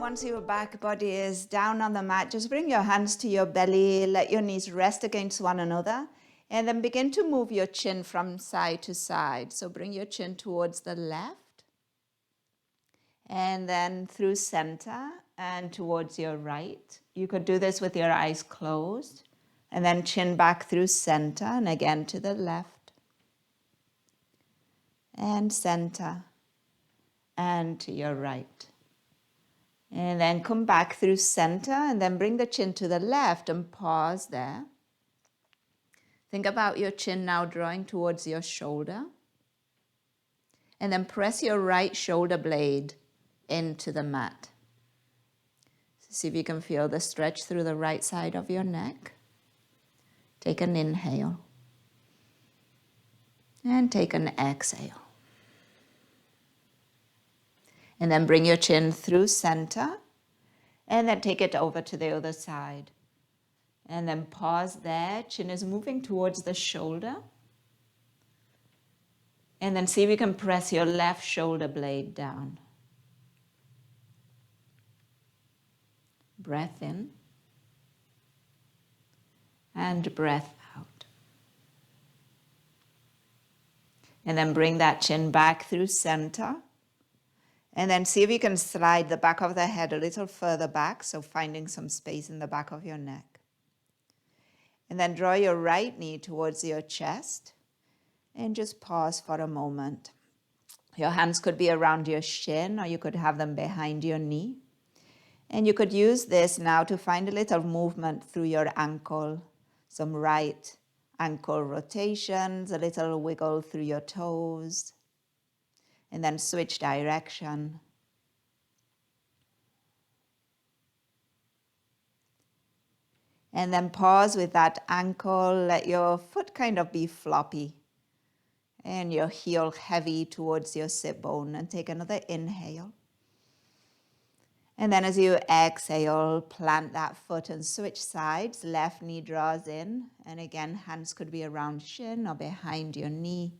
Once your back body is down on the mat, just bring your hands to your belly, let your knees rest against one another, and then begin to move your chin from side to side. So bring your chin towards the left, and then through center and towards your right. You could do this with your eyes closed, and then chin back through center, and again to the left, and center, and to your right. And then come back through center and then bring the chin to the left and pause there. Think about your chin now drawing towards your shoulder. And then press your right shoulder blade into the mat. So see if you can feel the stretch through the right side of your neck. Take an inhale. And take an exhale. And then bring your chin through center, and then take it over to the other side. And then pause there, chin is moving towards the shoulder. And then see if you can press your left shoulder blade down. Breath in, and breath out. And then bring that chin back through center. And then see if you can slide the back of the head a little further back, so finding some space in the back of your neck. And then draw your right knee towards your chest and just pause for a moment. Your hands could be around your shin, or you could have them behind your knee. And you could use this now to find a little movement through your ankle, some right ankle rotations, a little wiggle through your toes. And then switch direction. And then pause with that ankle. Let your foot kind of be floppy. And your heel heavy towards your sit bone. And take another inhale. And then as you exhale, plant that foot and switch sides. Left knee draws in. And again, hands could be around shin or behind your knee.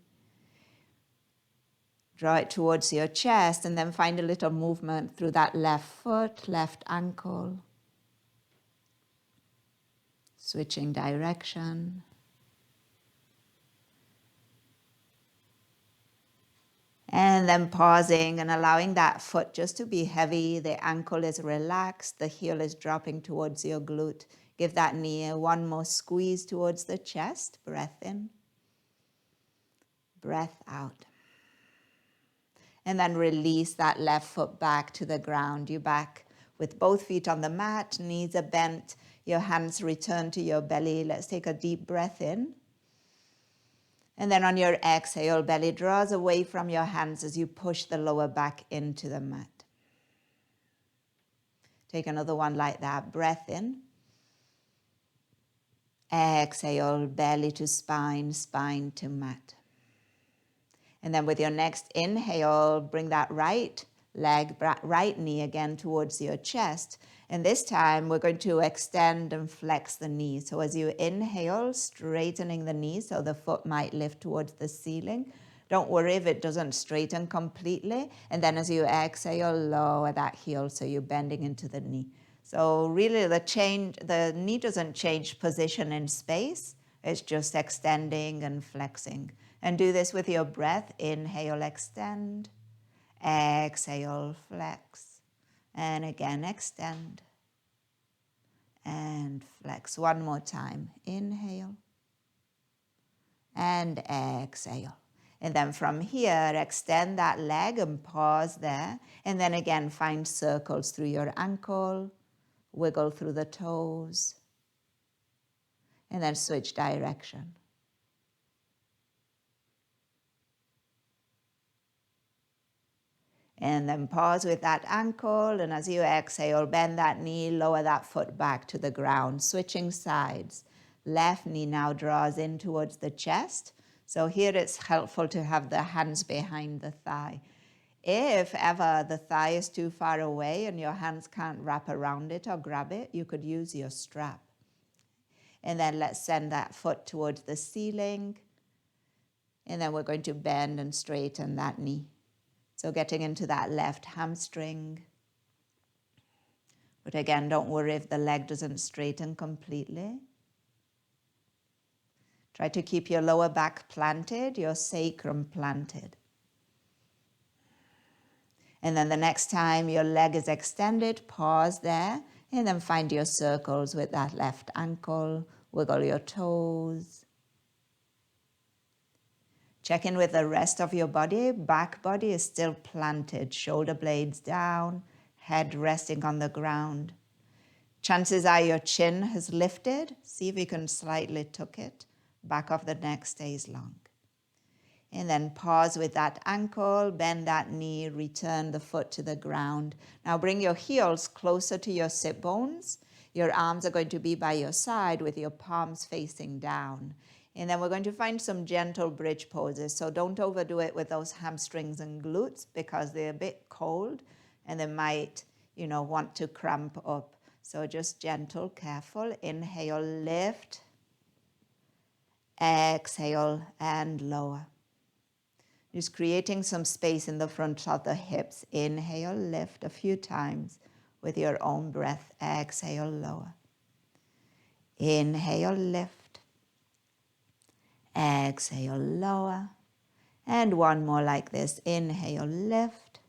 Draw it towards your chest and then find a little movement through that left foot, left ankle. Switching direction. And then pausing and allowing that foot just to be heavy. The ankle is relaxed. The heel is dropping towards your glute. Give that knee one more squeeze towards the chest. Breath in. Breath out. And then release that left foot back to the ground. You're back with both feet on the mat, knees are bent, your hands return to your belly. Let's take a deep breath in. And then on your exhale, belly draws away from your hands as you push the lower back into the mat. Take another one like that. Breath in. Exhale, belly to spine, spine to mat. And then with your next inhale, bring that right leg, right knee again towards your chest. And this time we're going to extend and flex the knee. So as you inhale, straightening the knee so the foot might lift towards the ceiling. Don't worry if it doesn't straighten completely. And then as you exhale, lower that heel so you're bending into the knee. So really the knee doesn't change position in space. It's just extending and flexing. And do this with your breath. Inhale, extend. Exhale, flex. And again, extend. And flex. One more time. Inhale. And exhale. And then from here, extend that leg and pause there. And then again, find circles through your ankle. Wiggle through the toes. And then switch direction. And then pause with that ankle, and as you exhale, bend that knee, lower that foot back to the ground, switching sides. Left knee now draws in towards the chest. So here it's helpful to have the hands behind the thigh. If ever the thigh is too far away and your hands can't wrap around it or grab it, you could use your strap. And then let's send that foot towards the ceiling. And then we're going to bend and straighten that knee. So getting into that left hamstring. But again, don't worry if the leg doesn't straighten completely. Try to keep your lower back planted, your sacrum planted. And then the next time your leg is extended, pause there, and then find your circles with that left ankle. Wiggle your toes. Check in with the rest of your body. Back body is still planted, shoulder blades down, head resting on the ground. Chances are your chin has lifted. See if you can slightly tuck it. Back of the neck stays long. And then pause with that ankle, bend that knee, return the foot to the ground. Now bring your heels closer to your sit bones. Your arms are going to be by your side with your palms facing down. And then we're going to find some gentle bridge poses. So don't overdo it with those hamstrings and glutes because they're a bit cold and they might, want to cramp up. So just gentle, careful. Inhale, lift. Exhale and lower. Just creating some space in the front of the hips. Inhale, lift a few times with your own breath. Exhale, lower. Inhale, lift. Exhale, lower. And one more like this. Inhale, lift.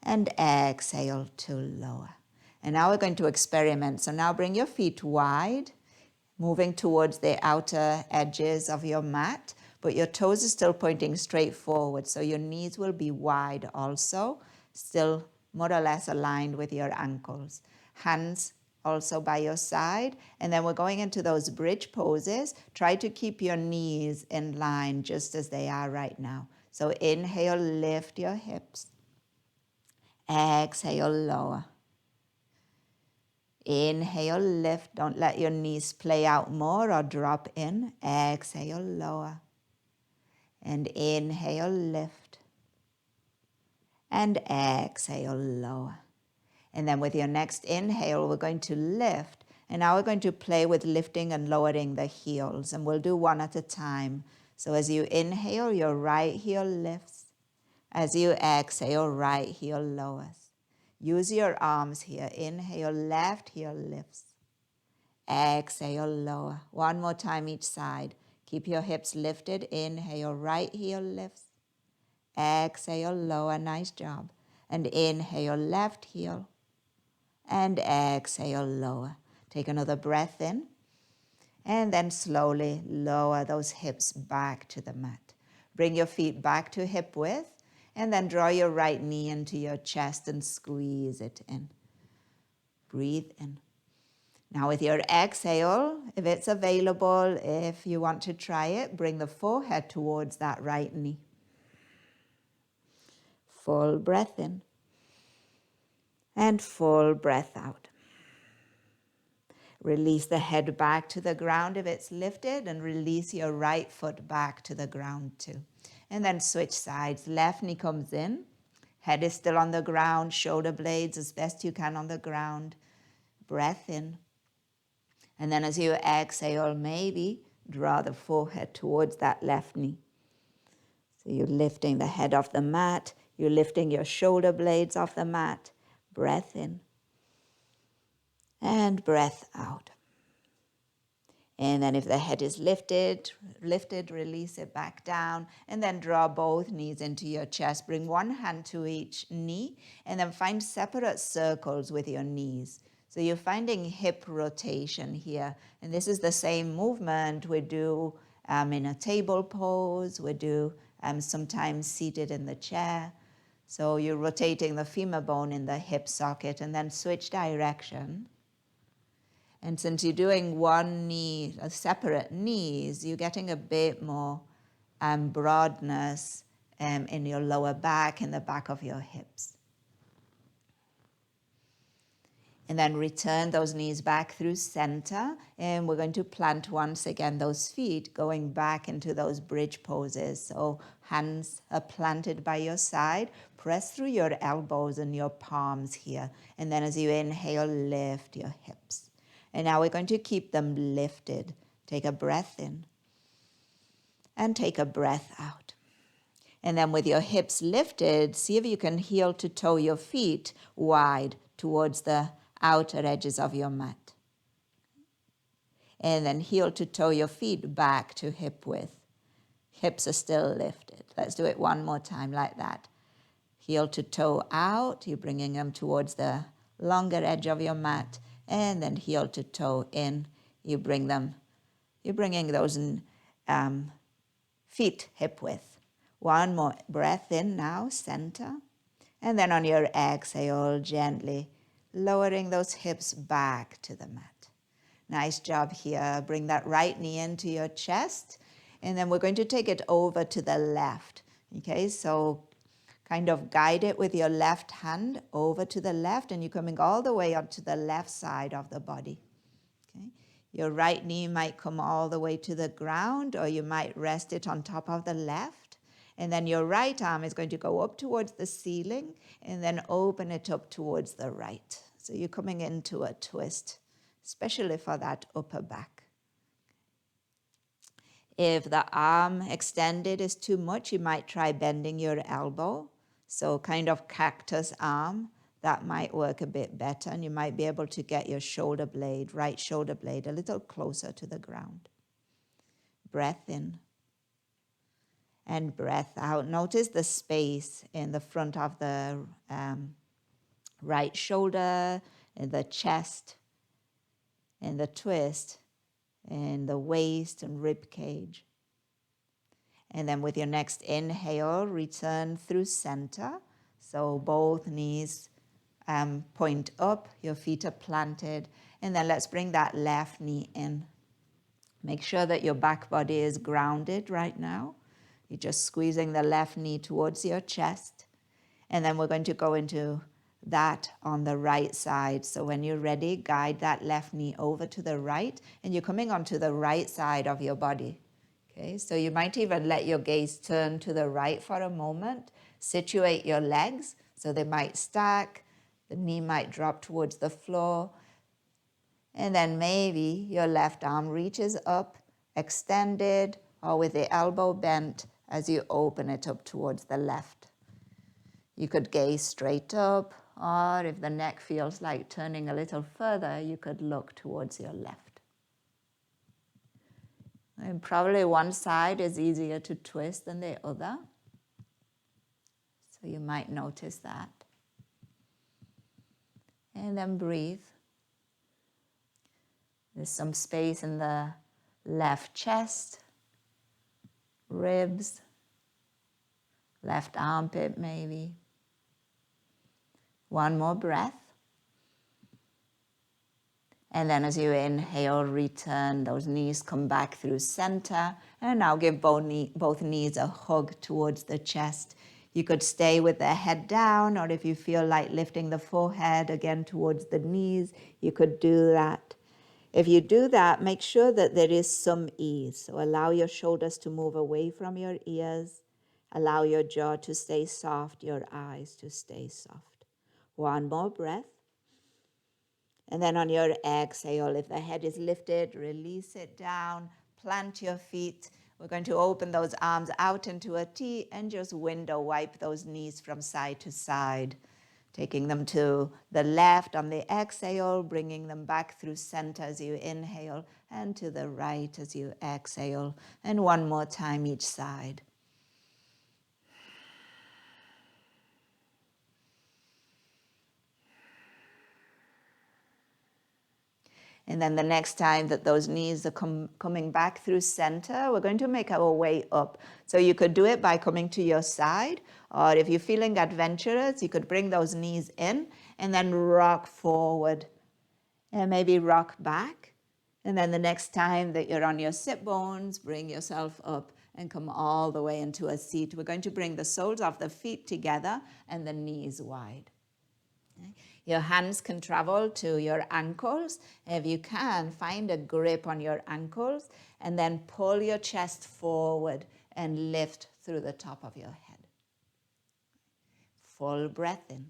And exhale to lower. And now we're going to experiment. So now bring your feet wide, moving towards the outer edges of your mat. But your toes are still pointing straight forward, so your knees will be wide also, still more or less aligned with your ankles. Hands also by your side, and then we're going into those bridge poses. Try to keep your knees in line just as they are right now. So inhale, lift your hips. Exhale, lower. Inhale, lift. Don't let your knees play out more or drop in. Exhale, lower. And inhale, lift. And exhale, lower. And then with your next inhale, we're going to lift. And now we're going to play with lifting and lowering the heels. And we'll do one at a time. So as you inhale, your right heel lifts. As you exhale, right heel lowers. Use your arms here. Inhale, left heel lifts. Exhale, lower. One more time each side. Keep your hips lifted. Inhale, right heel lifts. Exhale, lower. Nice job. And inhale, left heel. And exhale, lower. Take another breath in. And then slowly lower those hips back to the mat. Bring your feet back to hip width. And then draw your right knee into your chest and squeeze it in. Breathe in. Now with your exhale, if it's available, if you want to try it, bring the forehead towards that right knee. Full breath in. And full breath out. Release the head back to the ground if it's lifted, and release your right foot back to the ground too. And then switch sides. Left knee comes in. Head is still on the ground. Shoulder blades as best you can on the ground. Breath in. And then as you exhale, maybe draw the forehead towards that left knee. So you're lifting the head off the mat. You're lifting your shoulder blades off the mat. Breath in. And breath out. And then if the head is lifted, release it back down. And then draw both knees into your chest. Bring one hand to each knee. And then find separate circles with your knees. So you're finding hip rotation here. And this is the same movement we do in a table pose. We do sometimes seated in the chair. So you're rotating the femur bone in the hip socket and then switch direction. And since you're doing one knee, separate knees, you're getting a bit more broadness in your lower back and the back of your hips. And then return those knees back through center. And we're going to plant once again those feet going back into those bridge poses. So hands are planted by your side. Press through your elbows and your palms here. And then as you inhale, lift your hips. And now we're going to keep them lifted. Take a breath in and take a breath out. And then with your hips lifted, see if you can heel to toe your feet wide towards the outer edges of your mat. And then heel to toe your feet back to hip width. Hips are still lifted. Let's do it one more time like that. Heel to toe out, you're bringing them towards the longer edge of your mat, and then heel to toe in, you're bringing those feet hip width. One more breath in now, center, and then on your exhale, gently lowering those hips back to the mat. Nice job here. Bring that right knee into your chest, and then we're going to take it over to the left. Okay, so kind of guide it with your left hand over to the left, and you're coming all the way up to the left side of the body. Okay, your right knee might come all the way to the ground, or you might rest it on top of the left. And then your right arm is going to go up towards the ceiling and then open it up towards the right. So you're coming into a twist, especially for that upper back. If the arm extended is too much, you might try bending your elbow. So kind of cactus arm, that might work a bit better. And you might be able to get your shoulder blade, right shoulder blade, a little closer to the ground. Breath in. And breath out. Notice the space in the front of the right shoulder, in the chest, in the twist, in the waist and rib cage. And then with your next inhale, return through center. So both knees point up, your feet are planted. And then let's bring that left knee in. Make sure that your back body is grounded right now. You're just squeezing the left knee towards your chest. And then we're going to go into that on the right side. So when you're ready, guide that left knee over to the right, and you're coming onto the right side of your body. Okay, so you might even let your gaze turn to the right for a moment. Situate your legs so they might stack. The knee might drop towards the floor. And then maybe your left arm reaches up, extended, or with the elbow bent as you open it up towards the left. You could gaze straight up, or if the neck feels like turning a little further, you could look towards your left. And probably one side is easier to twist than the other, so you might notice that. And then breathe. There's some space in the left chest, ribs, left armpit maybe. One more breath. And then as you inhale, return, those knees come back through center. And now give both knees a hug towards the chest. You could stay with the head down, or if you feel like lifting the forehead again towards the knees, you could do that. If you do that, make sure that there is some ease. So allow your shoulders to move away from your ears. Allow your jaw to stay soft, your eyes to stay soft. One more breath. And then on your exhale, if the head is lifted, release it down, plant your feet. We're going to open those arms out into a T and just window wipe those knees from side to side. Taking them to the left on the exhale, bringing them back through center as you inhale, and to the right as you exhale. And one more time each side. And then the next time that those knees are coming back through center, we're going to make our way up. So you could do it by coming to your side, or if you're feeling adventurous, you could bring those knees in and then rock forward and maybe rock back. And then the next time that you're on your sit bones, bring yourself up and come all the way into a seat. We're going to bring the soles of the feet together and the knees wide. Okay. Your hands can travel to your ankles. If you can, find a grip on your ankles and then pull your chest forward and lift through the top of your head. Full breath in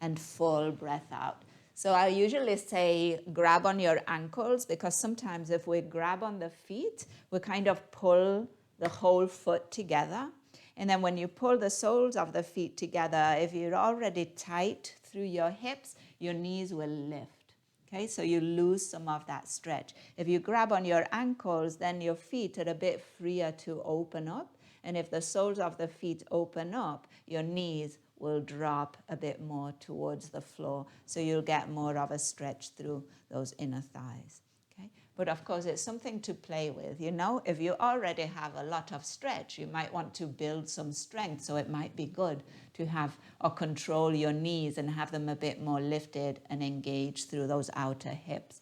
and full breath out. So I usually say grab on your ankles, because sometimes if we grab on the feet, we kind of pull the whole foot together. And then when you pull the soles of the feet together, if you're already tight through your hips, your knees will lift. Okay, so you lose some of that stretch. If you grab on your ankles, then your feet are a bit freer to open up. And if the soles of the feet open up, your knees will drop a bit more towards the floor. So you'll get more of a stretch through those inner thighs. Okay? But of course, it's something to play with. You know, if you already have a lot of stretch, you might want to build some strength. So it might be good to have or control your knees and have them a bit more lifted and engaged through those outer hips.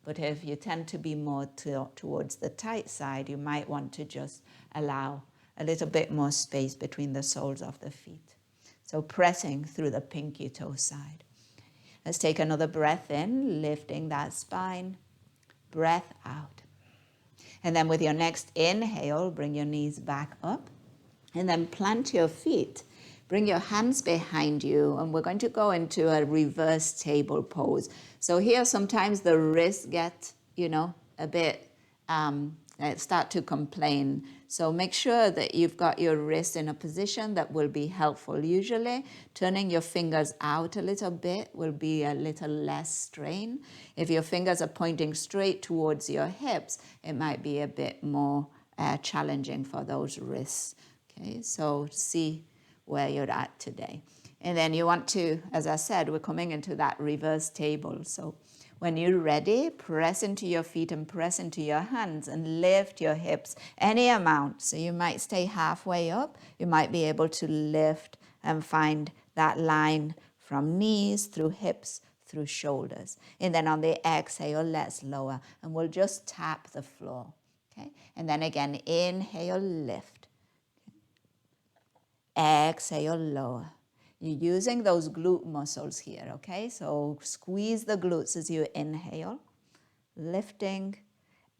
But if you tend to be more towards the tight side, you might want to just allow a little bit more space between the soles of the feet. So pressing through the pinky toe side. Let's take another breath in, lifting that spine. Breath out. And then with your next inhale, bring your knees back up. And then plant your feet. Bring your hands behind you. And we're going to go into a reverse table pose. So here sometimes the wrists get, a bit, start to complain. So make sure that you've got your wrist in a position that will be helpful. Usually turning your fingers out a little bit will be a little less strain. If your fingers are pointing straight towards your hips, it might be a bit more challenging for those wrists. Okay, so see where you're at today. And then you want to, as I said, we're coming into that reverse table. So when you're ready, press into your feet and press into your hands and lift your hips any amount. So you might stay halfway up. You might be able to lift and find that line from knees through hips, through shoulders. And then on the exhale, let's lower. And we'll just tap the floor. Okay? And then again, inhale, lift. Exhale, lower. You're using those glute muscles here, okay? So squeeze the glutes as you inhale, lifting,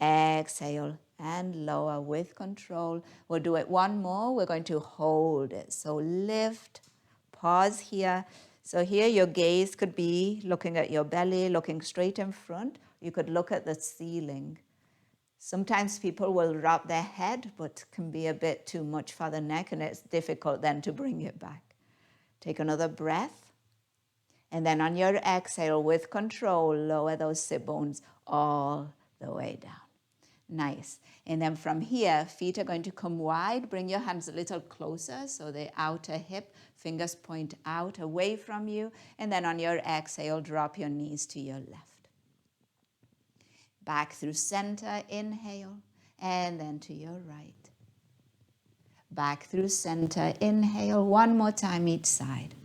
exhale, and lower with control. We'll do it one more. We're going to hold it. So lift, pause here. So here your gaze could be looking at your belly, looking straight in front. You could look at the ceiling. Sometimes people will drop their head, but can be a bit too much for the neck, and it's difficult then to bring it back. Take another breath. And then on your exhale, with control, lower those sit bones all the way down. Nice. And then from here, feet are going to come wide. Bring your hands a little closer, so the outer hip, fingers point out, away from you. And then on your exhale, drop your knees to your left. Back through center, inhale, and then to your right. Back through center, inhale, one more time each side.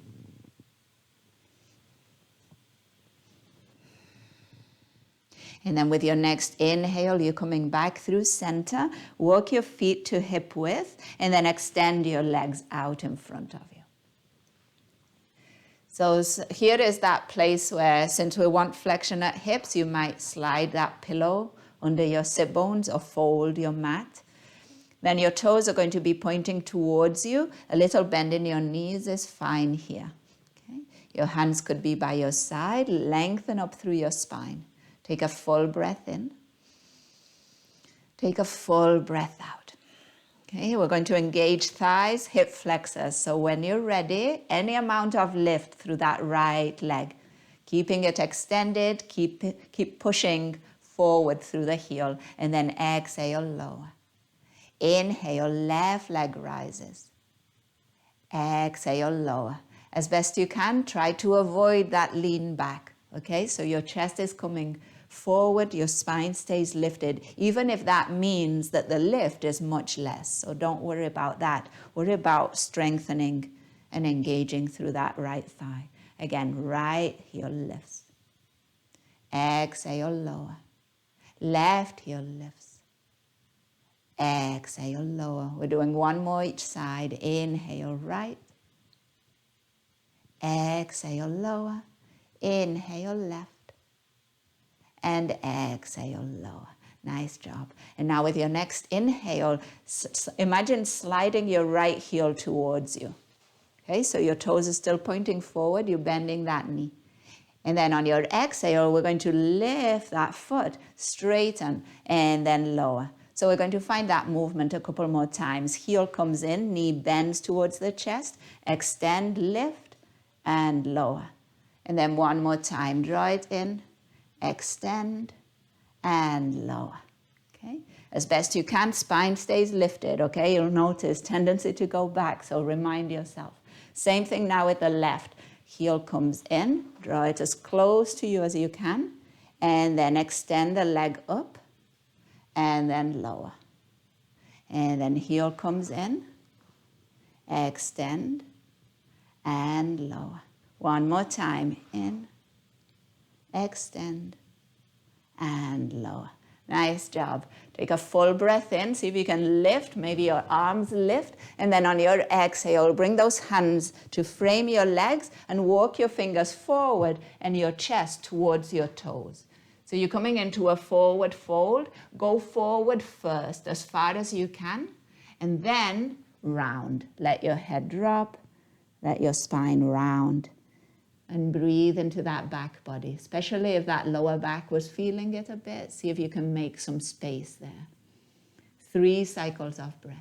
And then with your next inhale, you're coming back through center. Work your feet to hip width, and then extend your legs out in front of you. So here is that place where, since we want flexion at hips, you might slide that pillow under your sit bones or fold your mat. Then your toes are going to be pointing towards you. A little bend in your knees is fine here. Okay? Your hands could be by your side. Lengthen up through your spine. Take a full breath in. Take a full breath out. Okay, we're going to engage thighs, hip flexors. So when you're ready, any amount of lift through that right leg. Keeping it extended, keep pushing forward through the heel, and then exhale, lower. Inhale, left leg rises. Exhale, lower. As best you can, try to avoid that lean back. Okay, so your chest is coming forward, your spine stays lifted, even if that means that the lift is much less. So don't worry about that. Worry about strengthening and engaging through that right thigh. Again, right heel lifts. Exhale, lower. Left heel lifts. Exhale, lower. We're doing one more each side. Inhale, right. exhale, lower, inhale, left, and exhale, lower. Nice job. And now with your next inhale, imagine sliding your right heel towards you. Okay, so your toes are still pointing forward, you're bending that knee. And then on your exhale, we're going to lift that foot, straighten, and then lower. So we're going to find that movement a couple more times. Heel comes in, knee bends towards the chest, extend, lift, and lower. And then one more time, draw it in, extend, and lower. Okay, as best you can, spine stays lifted, okay? You'll notice tendency to go back, so remind yourself. Same thing now with the left. Heel comes in, draw it as close to you as you can, and then extend the leg up, and then lower. And then heel comes in, extend, and lower. One more time, in, extend, and lower. Nice job. Take a full breath in. See if you can lift. Maybe your arms lift. And then on your exhale, bring those hands to frame your legs and walk your fingers forward and your chest towards your toes. So you're coming into a forward fold. Go forward first as far as you can. And then round. Let your head drop. Let your spine round. And breathe into that back body, especially if that lower back was feeling it a bit. See if you can make some space there. 3 cycles of breath.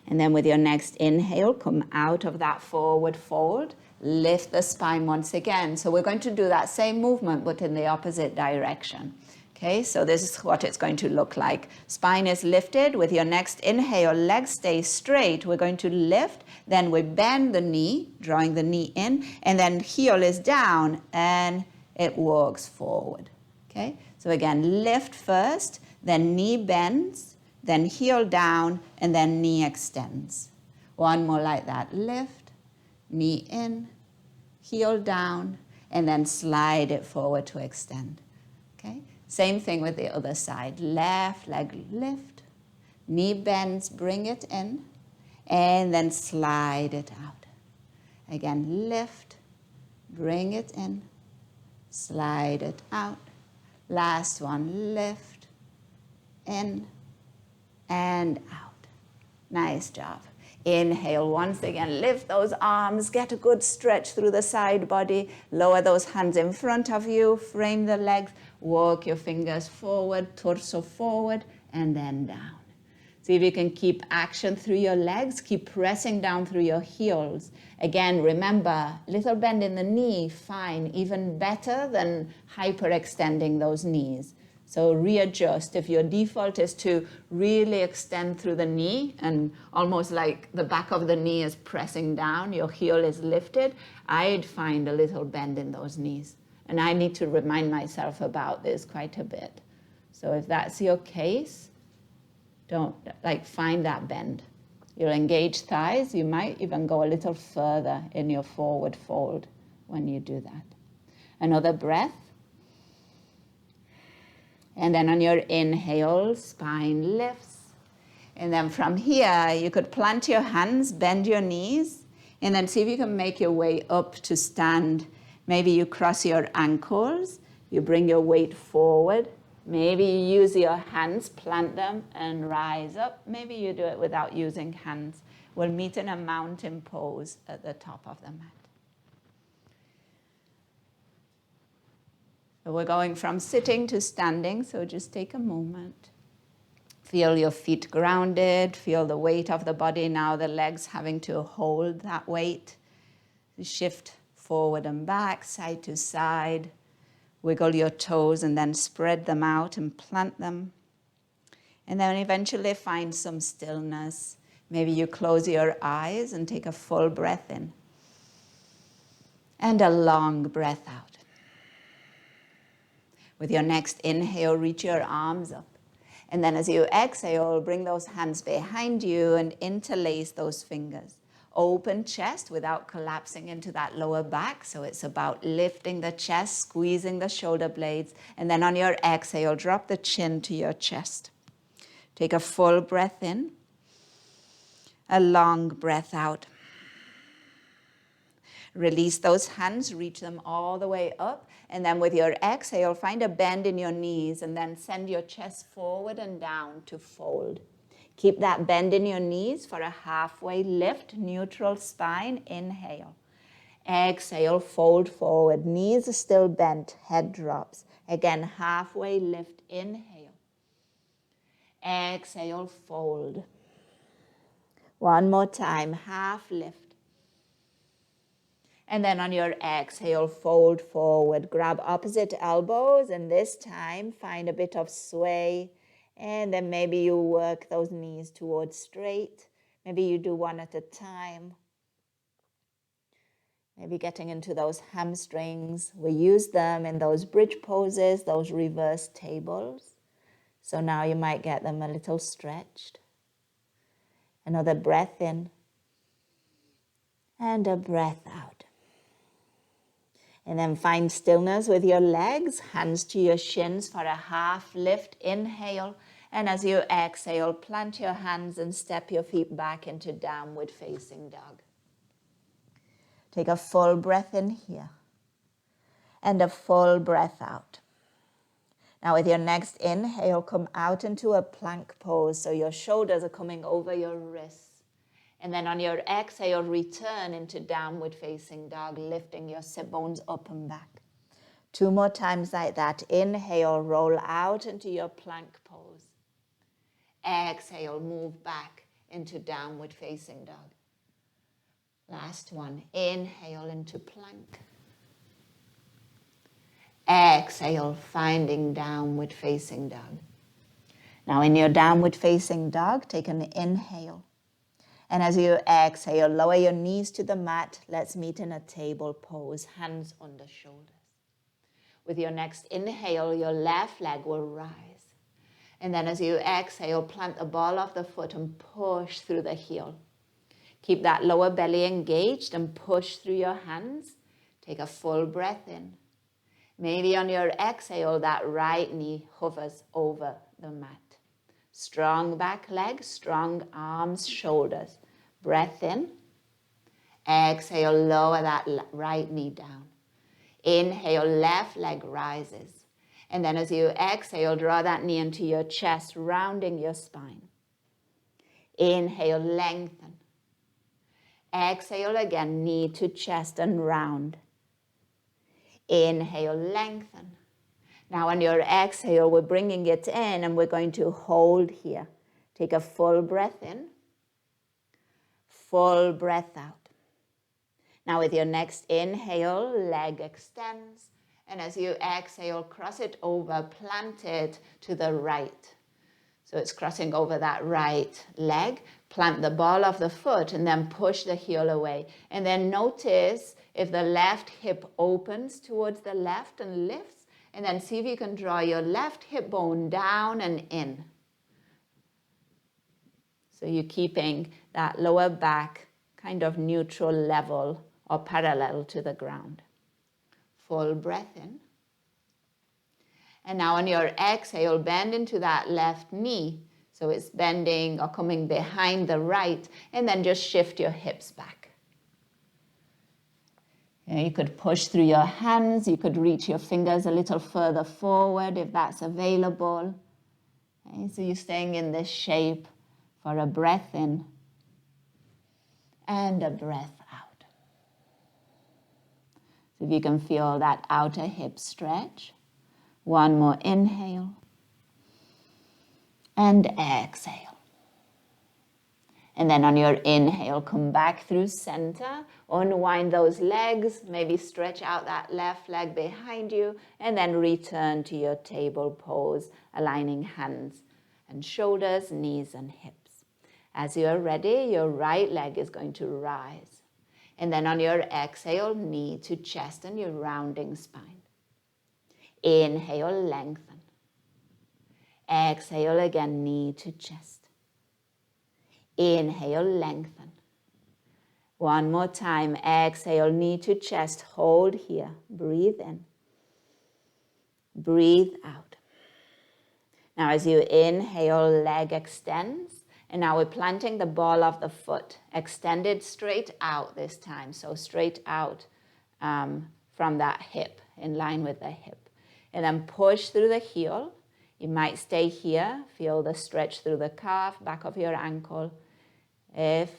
And then with your next inhale, come out of that forward fold. Lift the spine once again. So we're going to do that same movement, but in the opposite direction. Okay, so this is what it's going to look like. Spine is lifted. With your next inhale, legs stay straight. We're going to lift. Then we bend the knee, drawing the knee in. And then heel is down, and it walks forward. Okay, so again, lift first, then knee bends, then heel down, and then knee extends. One more like that. Lift. Knee in, heel down, and then slide it forward to extend. Okay? Same thing with the other side. Left leg lift, knee bends, bring it in, and then slide it out. Again, lift, bring it in, slide it out. Last one, lift, in, and out. Nice job. Inhale once again, lift those arms, get a good stretch through the side body, lower those hands in front of you, frame the legs, walk your fingers forward, torso forward, and then down. See if you can keep action through your legs, keep pressing down through your heels. Again, remember, little bend in the knee, fine, even better than hyperextending those knees. So readjust. If your default is to really extend through the knee and almost like the back of the knee is pressing down, your heel is lifted, I'd find a little bend in those knees. And I need to remind myself about this quite a bit. So if that's your case, don't find that bend. You'll engage thighs. You might even go a little further in your forward fold when you do that. Another breath. And then on your inhale, spine lifts. And then from here, you could plant your hands, bend your knees, and then see if you can make your way up to stand. Maybe you cross your ankles, you bring your weight forward. Maybe you use your hands, plant them, and rise up. Maybe you do it without using hands. We'll meet in a mountain pose at the top of the mat. So we're going from sitting to standing, so just take a moment. Feel your feet grounded, feel the weight of the body now, the legs having to hold that weight. Shift forward and back, side to side. Wiggle your toes and then spread them out and plant them. And then eventually find some stillness. Maybe you close your eyes and take a full breath in. And a long breath out. With your next inhale, reach your arms up. And then as you exhale, bring those hands behind you and interlace those fingers. open chest without collapsing into that lower back. So it's about lifting the chest, squeezing the shoulder blades, and then on your exhale, drop the chin to your chest. Take a full breath in, a long breath out. Release those hands, reach them all the way up, and then with your exhale, find a bend in your knees and then send your chest forward and down to fold. Keep that bend in your knees for a halfway lift, neutral spine, inhale. Exhale, fold forward, knees are still bent, head drops. Again, halfway lift, inhale. Exhale, fold. One more time, half lift. And then on your exhale, fold forward, grab opposite elbows, and this time find a bit of sway. And then maybe you work those knees towards straight. Maybe you do one at a time. Maybe getting into those hamstrings. We use them in those bridge poses, those reverse tables. So now you might get them a little stretched. Another breath in and a breath out. And then find stillness with your legs, hands to your shins for a half lift, inhale. And as you exhale, plant your hands and step your feet back into downward facing dog. Take a full breath in here and a full breath out. Now with your next inhale, come out into a plank pose. So your shoulders are coming over your wrists. And then on your exhale, return into downward facing dog, lifting your sit bones up and back. 2 more times like that. Inhale, roll out into your plank pose. Exhale, move back into downward facing dog. Last one. Inhale into plank. Exhale, finding downward facing dog. Now in your downward facing dog, take an inhale. And as you exhale, lower your knees to the mat. Let's meet in a table pose, hands under shoulders. With your next inhale, your left leg will rise. And then as you exhale, plant the ball of the foot and push through the heel. Keep that lower belly engaged and push through your hands. Take a full breath in. Maybe on your exhale, that right knee hovers over the mat. Strong back leg, strong arms, shoulders. Breath in. Exhale, lower that right knee down. Inhale, left leg rises. And then as you exhale, draw that knee into your chest, rounding your spine. Inhale, lengthen. Exhale again, knee to chest and round. Inhale, lengthen. Now on your exhale, we're bringing it in and we're going to hold here. Take a full breath in, full breath out. Now with your next inhale, leg extends. And as you exhale, cross it over, plant it to the right. So it's crossing over that right leg. Plant the ball of the foot and then push the heel away. And then notice if the left hip opens towards the left and lifts. And then see if you can draw your left hip bone down and in. So you're keeping that lower back kind of neutral level or parallel to the ground. Full breath in. And now on your exhale, bend into that left knee. So it's bending or coming behind the right. And then just shift your hips back. You could push through your hands. You could reach your fingers a little further forward if that's available. Okay, so you're staying in this shape for a breath in and a breath out. So if you can feel that outer hip stretch. One more inhale and exhale. And then on your inhale, come back through center, unwind those legs, maybe stretch out that left leg behind you, and then return to your table pose, aligning hands and shoulders, knees and hips. As you're ready, your right leg is going to rise. And then on your exhale, knee to chest and your rounding spine. Inhale, lengthen. Exhale again, knee to chest. Inhale, lengthen. One more time. Exhale, knee to chest. Hold here. Breathe in. Breathe out. Now as you inhale, leg extends. And now we're planting the ball of the foot. Extended straight out this time. So straight out from that hip, in line with the hip. And then push through the heel. You might stay here. Feel the stretch through the calf, back of your ankle. If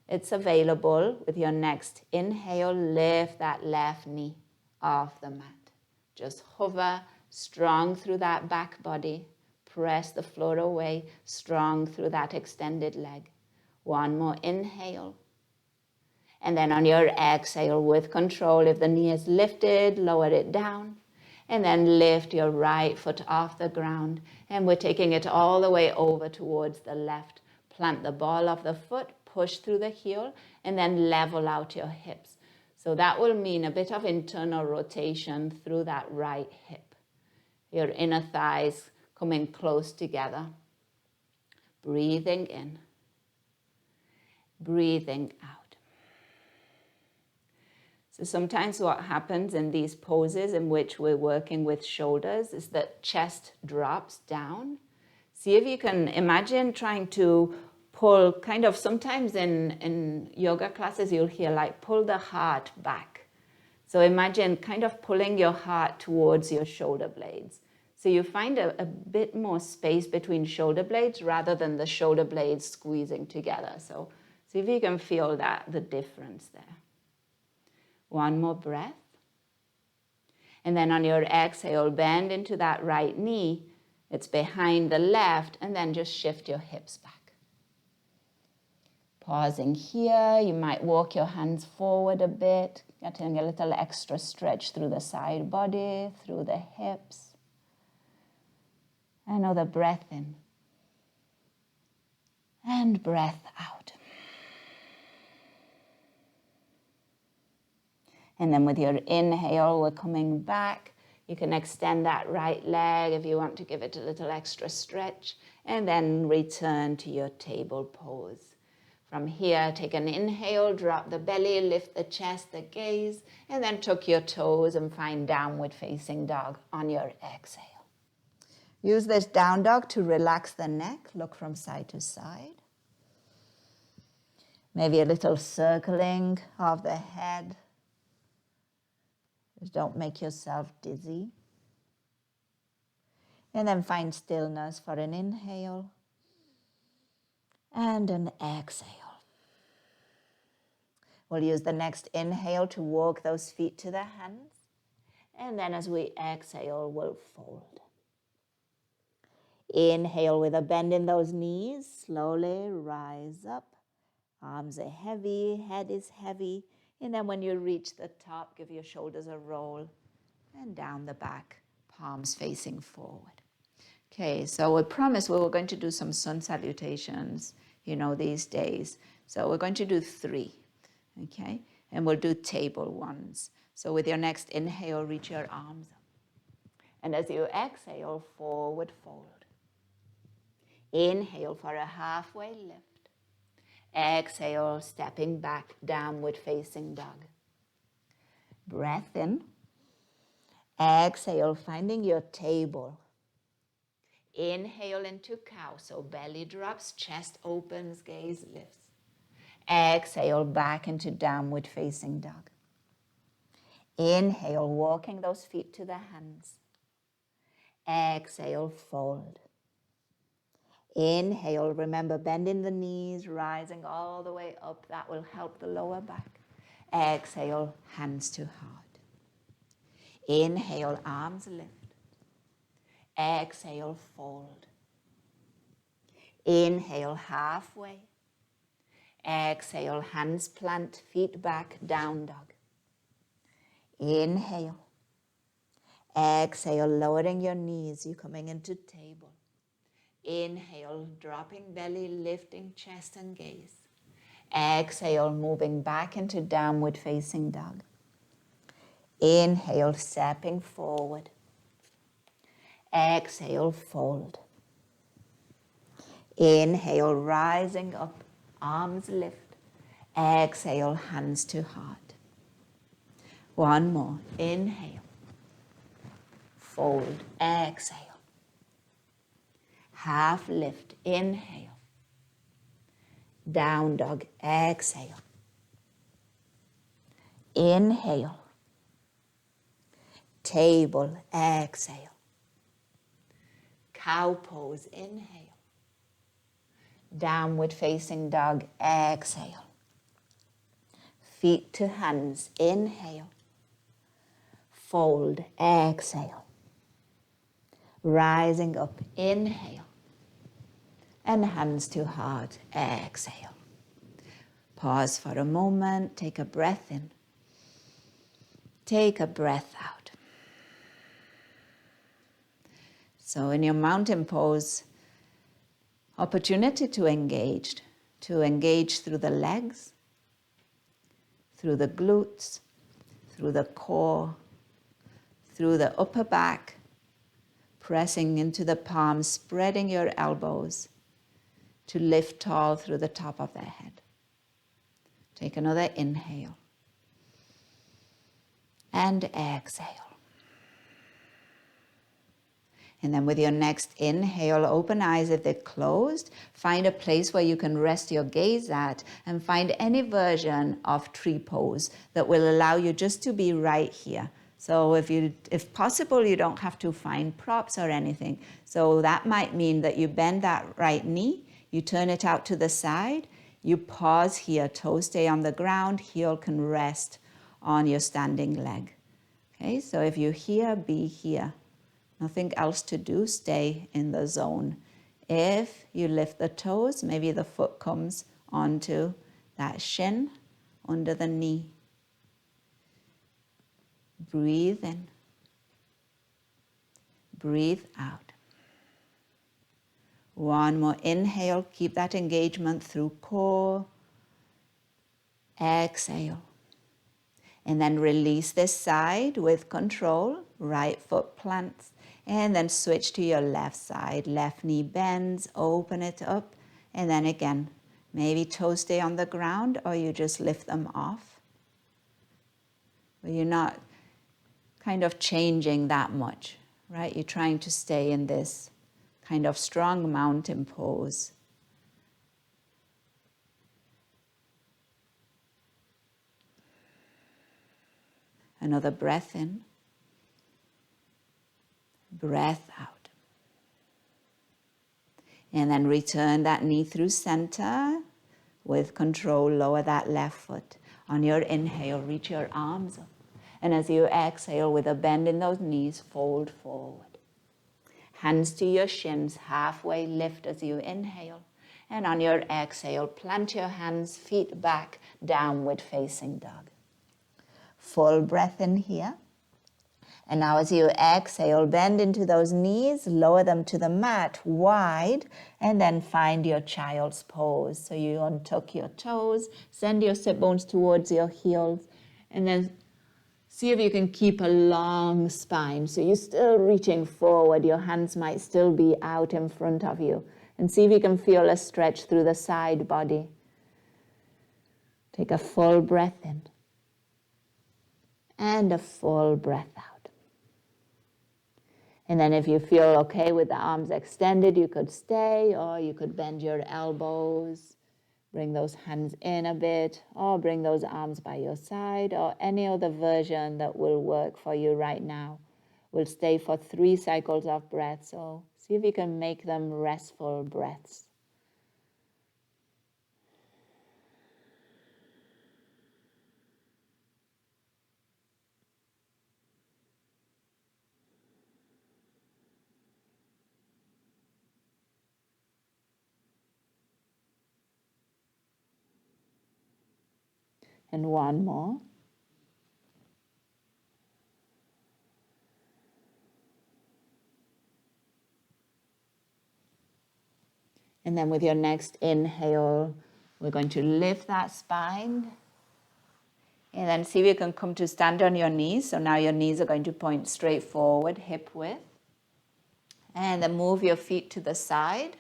it's available, with your next inhale, lift that left knee off the mat. Just hover strong through that back body. Press the floor away, strong through that extended leg. One more inhale. And then on your exhale, with control, if the knee is lifted, lower it down. And then lift your right foot off the ground. And we're taking it all the way over towards the left. Plant the ball of the foot, push through the heel, and then level out your hips. So that will mean a bit of internal rotation through that right hip. Your inner thighs coming close together. Breathing in. Breathing out. So sometimes what happens in these poses in which we're working with shoulders is that chest drops down. See if you can imagine trying to pull, kind of sometimes in yoga classes you'll hear like pull the heart back. So imagine kind of pulling your heart towards your shoulder blades. So you find a bit more space between shoulder blades rather than the shoulder blades squeezing together. So see if you can feel the difference there. One more breath. And then on your exhale, bend into that right knee. It's behind the left, and then just shift your hips back. Pausing here, you might walk your hands forward a bit, getting a little extra stretch through the side body, through the hips. Another breath in. And breath out. And then with your inhale, we're coming back. You can extend that right leg if you want to give it a little extra stretch. And then return to your table pose. From here, take an inhale, drop the belly, lift the chest, the gaze, and then tuck your toes and find downward facing dog on your exhale. Use this down dog to relax the neck. Look from side to side. Maybe a little circling of the head. Just don't make yourself dizzy. And then find stillness for an inhale and an exhale. We'll use the next inhale to walk those feet to the hands. And then as we exhale, we'll fold. Inhale with a bend in those knees. Slowly rise up. Arms are heavy, head is heavy. And then when you reach the top, give your shoulders a roll. And down the back, palms facing forward. Okay, so we promised we were going to do some sun salutations, these days. So we're going to do 3, okay? And we'll do table ones. So with your next inhale, reach your arms up. And as you exhale, forward fold. Inhale for a halfway lift. Exhale, stepping back, downward facing dog. Breath in. Exhale, finding your table. Inhale into cow, so belly drops, chest opens, gaze lifts. Exhale, back into downward facing dog. Inhale, walking those feet to the hands. Exhale, fold. Inhale, remember bending the knees, rising all the way up. That will help the lower back. Exhale, hands to heart. Inhale, arms lift. Exhale, fold. Inhale, halfway. Exhale, hands plant, feet back, down dog. Inhale. Exhale, lowering your knees, you're coming into table. Inhale, dropping belly, lifting chest and gaze. Exhale, moving back into downward facing dog. Inhale, stepping forward. Exhale, fold. Inhale, rising up, arms lift. Exhale, hands to heart. One more. Inhale. Fold. Exhale. Half lift. Inhale. Down dog. Exhale. Inhale. Table. Exhale. Cow pose. Inhale. Downward facing dog. Exhale. Feet to hands. Inhale. Fold. Exhale. Rising up. Inhale. And hands to heart. Exhale. Pause for a moment. Take a breath in. Take a breath out. So in your mountain pose, opportunity to engage through the legs, through the glutes, through the core, through the upper back, pressing into the palms, spreading your elbows to lift tall through the top of the head. Take another inhale and exhale. And then with your next inhale, open eyes if they're closed. Find a place where you can rest your gaze at and find any version of tree pose that will allow you just to be right here. So if possible, you don't have to find props or anything. So that might mean that you bend that right knee, you turn it out to the side, you pause here, toes stay on the ground, heel can rest on your standing leg. Okay, so if you're here, be here. Nothing else to do, stay in the zone. If you lift the toes, maybe the foot comes onto that shin under the knee. Breathe in. Breathe out. One more inhale, keep that engagement through core. Exhale. And then release this side with control, right foot plants. And then switch to your left side. Left knee bends, open it up. And then again, maybe toes stay on the ground or you just lift them off. But you're not kind of changing that much, right? You're trying to stay in this kind of strong mountain pose. Another breath in. Breath out. And then return that knee through center. With control, lower that left foot. On your inhale, reach your arms up. And as you exhale, with a bend in those knees, fold forward. Hands to your shins, halfway lift as you inhale. And on your exhale, plant your hands, feet back, downward facing dog. Full breath in here. And now as you exhale, bend into those knees, lower them to the mat wide, and then find your child's pose. So you untuck your toes, send your sit bones towards your heels, and then see if you can keep a long spine. So you're still reaching forward. Your hands might still be out in front of you. And see if you can feel a stretch through the side body. Take a full breath in. And a full breath out. And then if you feel okay with the arms extended, you could stay, or you could bend your elbows, bring those hands in a bit, or bring those arms by your side, or any other version that will work for you right now. We'll stay for 3 cycles of breath, so see if you can make them restful breaths. And one more. And then with your next inhale, we're going to lift that spine. And then see if you can come to stand on your knees. So now your knees are going to point straight forward, hip width. And then move your feet to the side.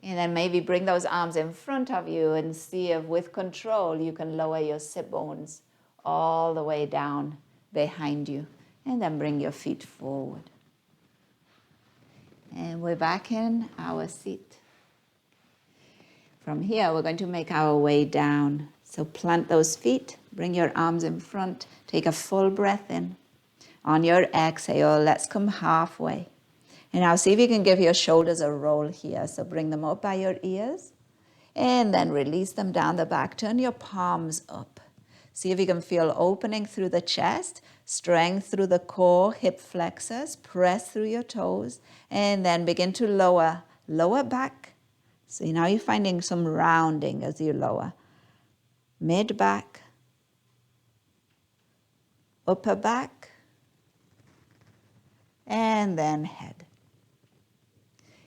And then maybe bring those arms in front of you and see if with control you can lower your sit bones all the way down behind you. And then bring your feet forward. And we're back in our seat. From here, we're going to make our way down. So plant those feet, bring your arms in front, take a full breath in. On your exhale, let's come halfway. And now see if you can give your shoulders a roll here. So bring them up by your ears and then release them down the back. Turn your palms up. See if you can feel opening through the chest, strength through the core, hip flexors, press through your toes, and then begin to lower back. So now you're finding some rounding as you lower. Mid back, upper back, and then head.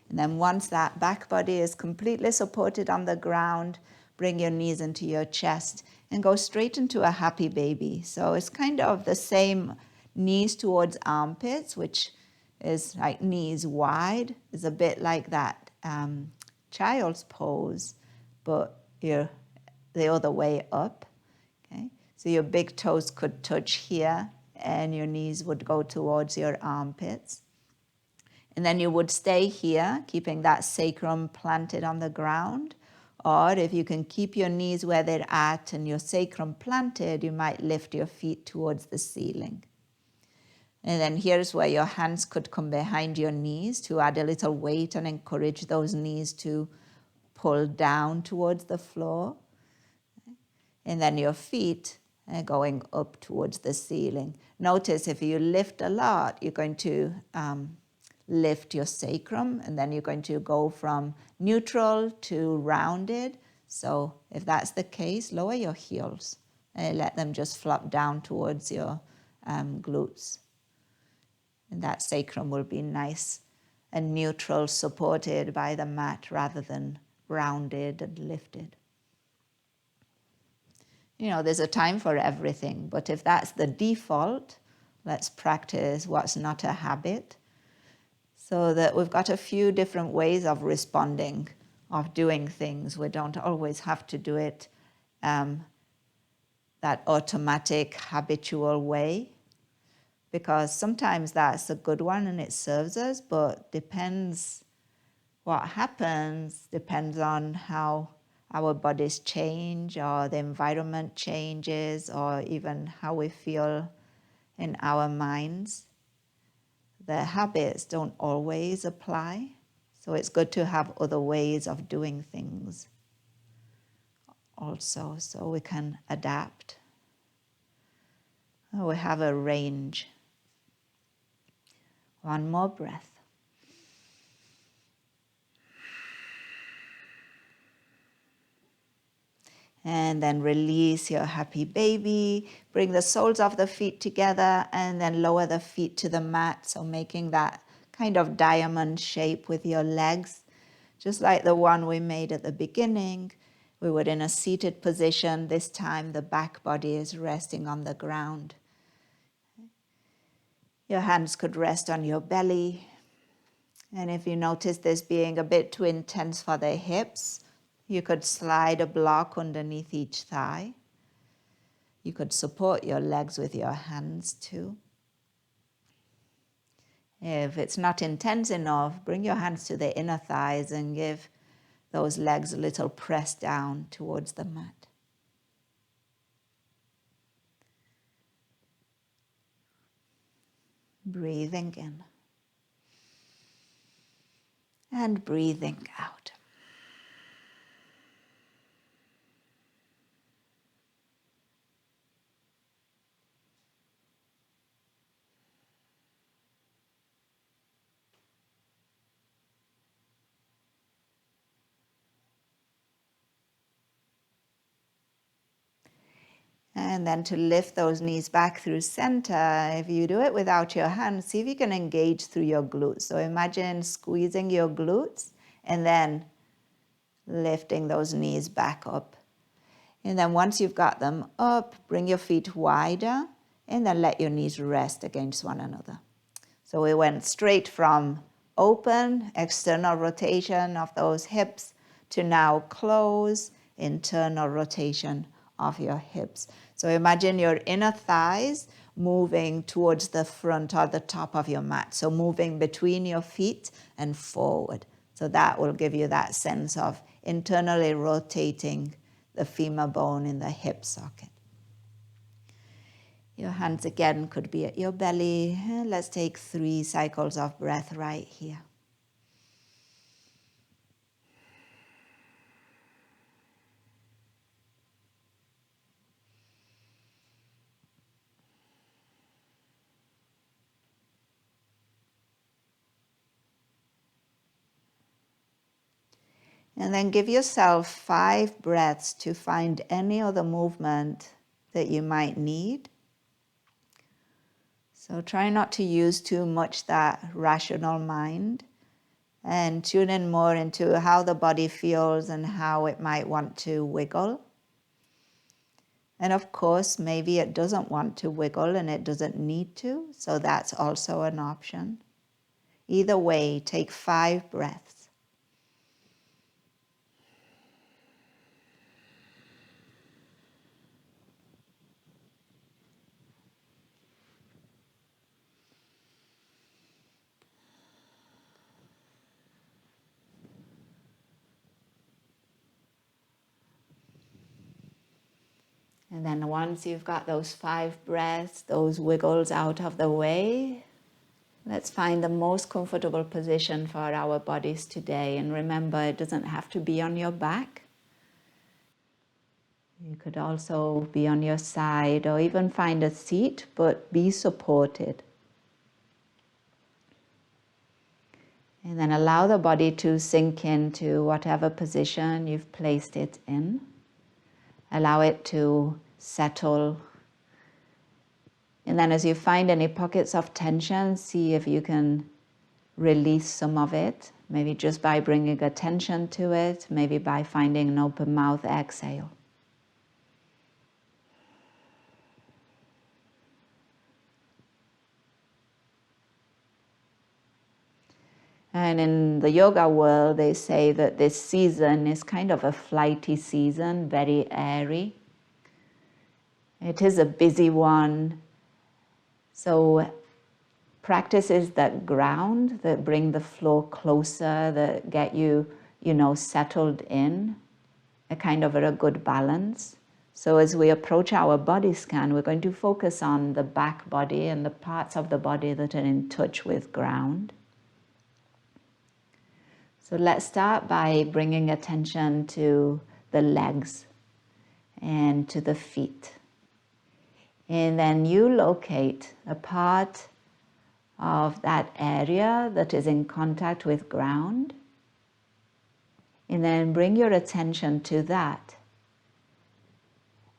And then once that back body is completely supported on the ground, bring your knees into your chest and go straight into a happy baby. So it's kind of the same knees towards armpits, which is like knees wide. It's a bit like that child's pose, but you're the other way up. Okay? So your big toes could touch here and your knees would go towards your armpits. And then you would stay here, keeping that sacrum planted on the ground. Or if you can keep your knees where they're at and your sacrum planted, you might lift your feet towards the ceiling. And then here's where your hands could come behind your knees to add a little weight and encourage those knees to pull down towards the floor. And then your feet going up towards the ceiling. Notice if you lift a lot, you're going to lift your sacrum, and then you're going to go from neutral to rounded. So if that's the case, lower your heels and let them just flop down towards your glutes. And that sacrum will be nice and neutral, supported by the mat rather than rounded and lifted. You know, there's a time for everything, but if that's the default, let's practice what's not a habit, so that we've got a few different ways of responding, of doing things. We don't always have to do it that automatic, habitual way, because sometimes that's a good one and it serves us, but depends what happens, depends on how our bodies change or the environment changes or even how we feel in our minds. The habits don't always apply, so it's good to have other ways of doing things also, so we can adapt. We have a range. One more breath. And then release your happy baby. Bring the soles of the feet together and then lower the feet to the mat. So making that kind of diamond shape with your legs, just like the one we made at the beginning. We were in a seated position. This time the back body is resting on the ground. Your hands could rest on your belly. And if you notice this being a bit too intense for the hips, you could slide a block underneath each thigh. You could support your legs with your hands too. If it's not intense enough, bring your hands to the inner thighs and give those legs a little press down towards the mat. Breathing in and breathing out. And then to lift those knees back through center. If you do it without your hands, see if you can engage through your glutes. So imagine squeezing your glutes and then lifting those knees back up. And then once you've got them up, bring your feet wider and then let your knees rest against one another. So we went straight from open, external rotation of those hips, to now close, internal rotation of your hips. So imagine your inner thighs moving towards the front or the top of your mat. So moving between your feet and forward. So that will give you that sense of internally rotating the femur bone in the hip socket. Your hands again could be at your belly. Let's take 3 cycles of breath right here. And then give yourself 5 breaths to find any other movement that you might need. So try not to use too much that rational mind, and tune in more into how the body feels and how it might want to wiggle. And of course, maybe it doesn't want to wiggle and it doesn't need to, so that's also an option. Either way, take 5 breaths. And then once you've got those 5 breaths, those wiggles out of the way, let's find the most comfortable position for our bodies today. And remember, it doesn't have to be on your back. You could also be on your side or even find a seat, but be supported. And then allow the body to sink into whatever position you've placed it in. Allow it to settle. And then as you find any pockets of tension, see if you can release some of it. Maybe just by bringing attention to it, maybe by finding an open mouth exhale. And in the yoga world, they say that this season is kind of a flighty season, very airy. It is a busy one. So practices that ground, that bring the flow closer, that get you, settled in, a kind of a good balance. So as we approach our body scan, we're going to focus on the back body and the parts of the body that are in touch with ground. So let's start by bringing attention to the legs and to the feet. And then you locate a part of that area that is in contact with ground. And then bring your attention to that.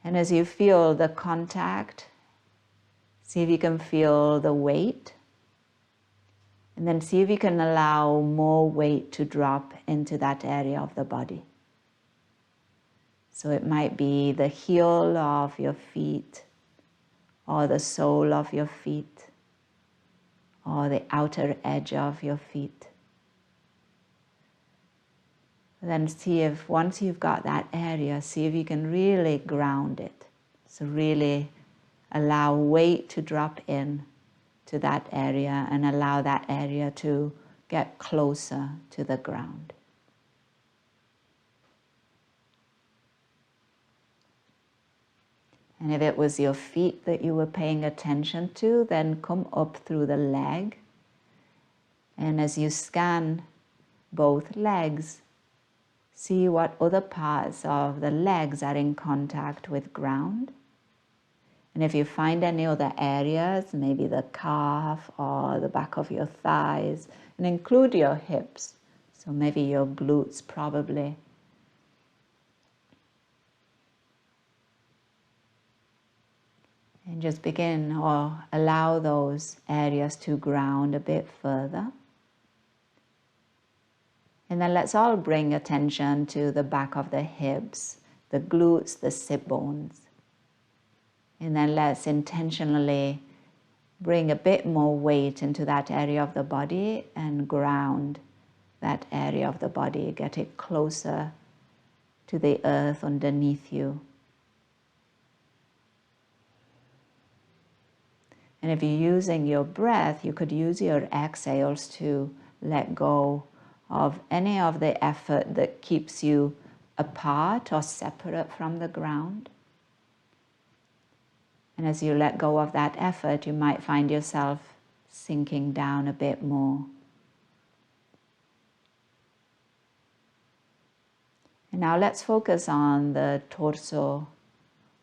And as you feel the contact, see if you can feel the weight. And then see if you can allow more weight to drop into that area of the body. So it might be the heel of your feet, or the sole of your feet, or the outer edge of your feet. Then see if, once you've got that area, see if you can really ground it. So really allow weight to drop in to that area and allow that area to get closer to the ground. And if it was your feet that you were paying attention to, then come up through the leg. And as you scan both legs, see what other parts of the legs are in contact with ground. And if you find any other areas, maybe the calf or the back of your thighs, and include your hips. So maybe your glutes probably. And just begin or allow those areas to ground a bit further. And then let's all bring attention to the back of the hips, the glutes, the sit bones. And then let's intentionally bring a bit more weight into that area of the body and ground that area of the body. Get it closer to the earth underneath you. And if you're using your breath, you could use your exhales to let go of any of the effort that keeps you apart or separate from the ground. And as you let go of that effort, you might find yourself sinking down a bit more. And now let's focus on the torso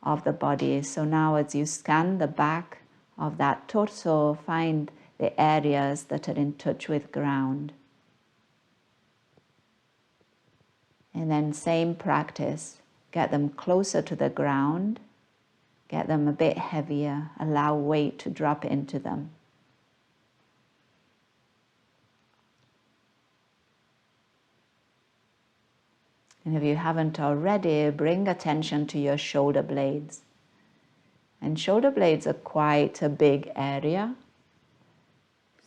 of the body. So now as you scan the back of that torso, find the areas that are in touch with ground. And then same practice, get them closer to the ground, get them a bit heavier, allow weight to drop into them. And if you haven't already, bring attention to your shoulder blades. And shoulder blades are quite a big area.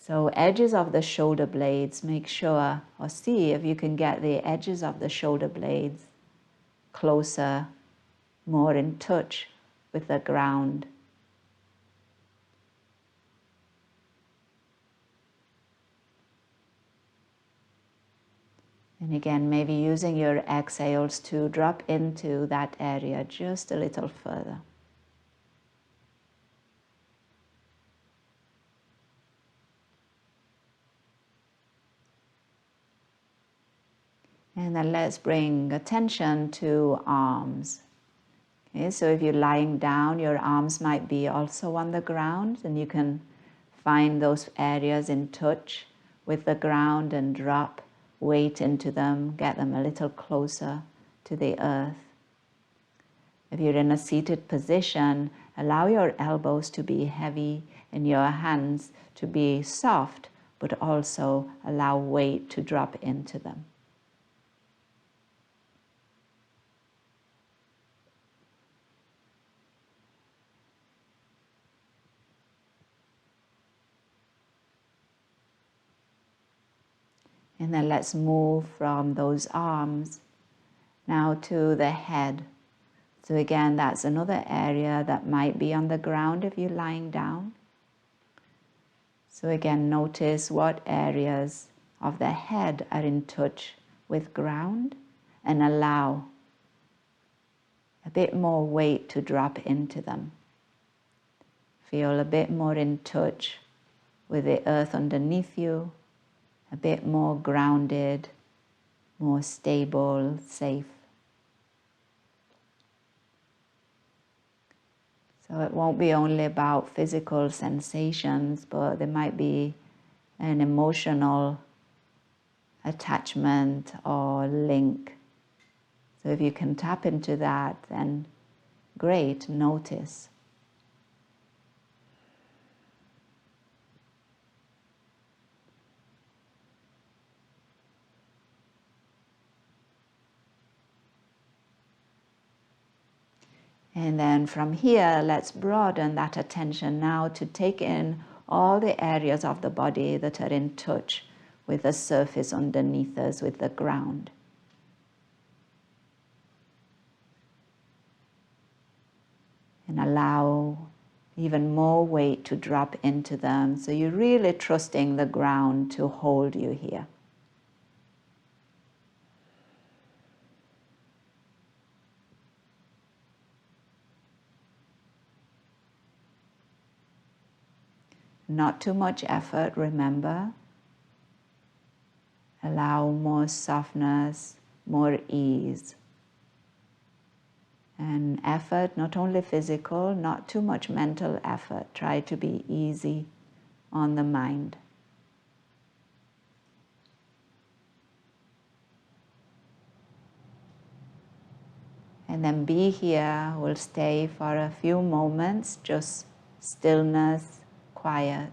So edges of the shoulder blades, make sure or see if you can get the edges of the shoulder blades closer, more in touch with the ground. And again, maybe using your exhales to drop into that area just a little further. And then let's bring attention to arms. Okay, so if you're lying down, your arms might be also on the ground, and you can find those areas in touch with the ground and drop weight into them, get them a little closer to the earth. If you're in a seated position, allow your elbows to be heavy and your hands to be soft, but also allow weight to drop into them. And then let's move from those arms now to the head. So again, that's another area that might be on the ground if you're lying down. So again, notice what areas of the head are in touch with ground and allow a bit more weight to drop into them. Feel a bit more in touch with the earth underneath you, a bit more grounded, more stable, safe. So it won't be only about physical sensations, but there might be an emotional attachment or link. So if you can tap into that, then great, notice. And then from here, let's broaden that attention now to take in all the areas of the body that are in touch with the surface underneath us, with the ground. And allow even more weight to drop into them. So you're really trusting the ground to hold you here. Not too much effort, remember. Allow more softness, more ease. And effort, not only physical, not too much mental effort. Try to be easy on the mind. And then be here. We'll stay for a few moments, just stillness, quiet.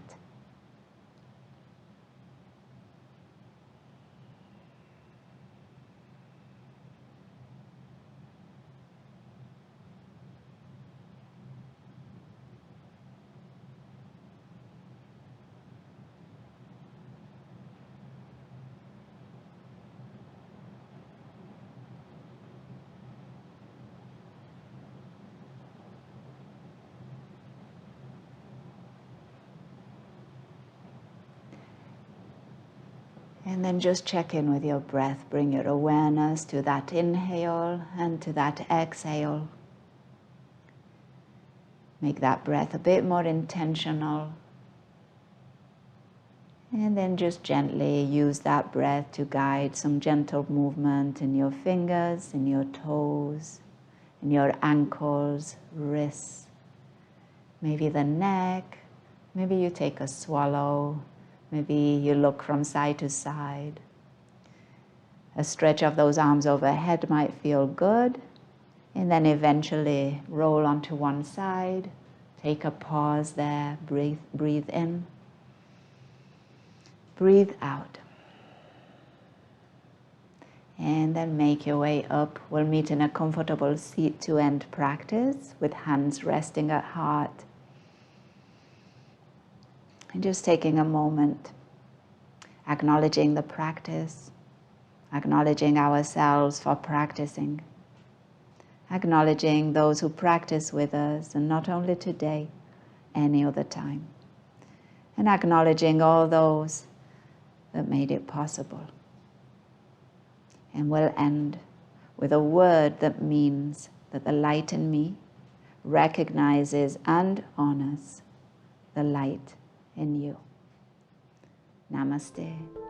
And then just check in with your breath. Bring your awareness to that inhale and to that exhale. Make that breath a bit more intentional. And then just gently use that breath to guide some gentle movement in your fingers, in your toes, in your ankles, wrists, maybe the neck. Maybe you take a swallow. Maybe you look from side to side. A stretch of those arms overhead might feel good. And then eventually roll onto one side. Take a pause there. Breathe in. Breathe out. And then make your way up. We'll meet in a comfortable seat to end practice with hands resting at heart. And just taking a moment, acknowledging the practice, acknowledging ourselves for practicing, acknowledging those who practice with us, and not only today, any other time, and acknowledging all those that made it possible. And we'll end with a word that means that the light in me recognizes and honors the light in you. Namaste.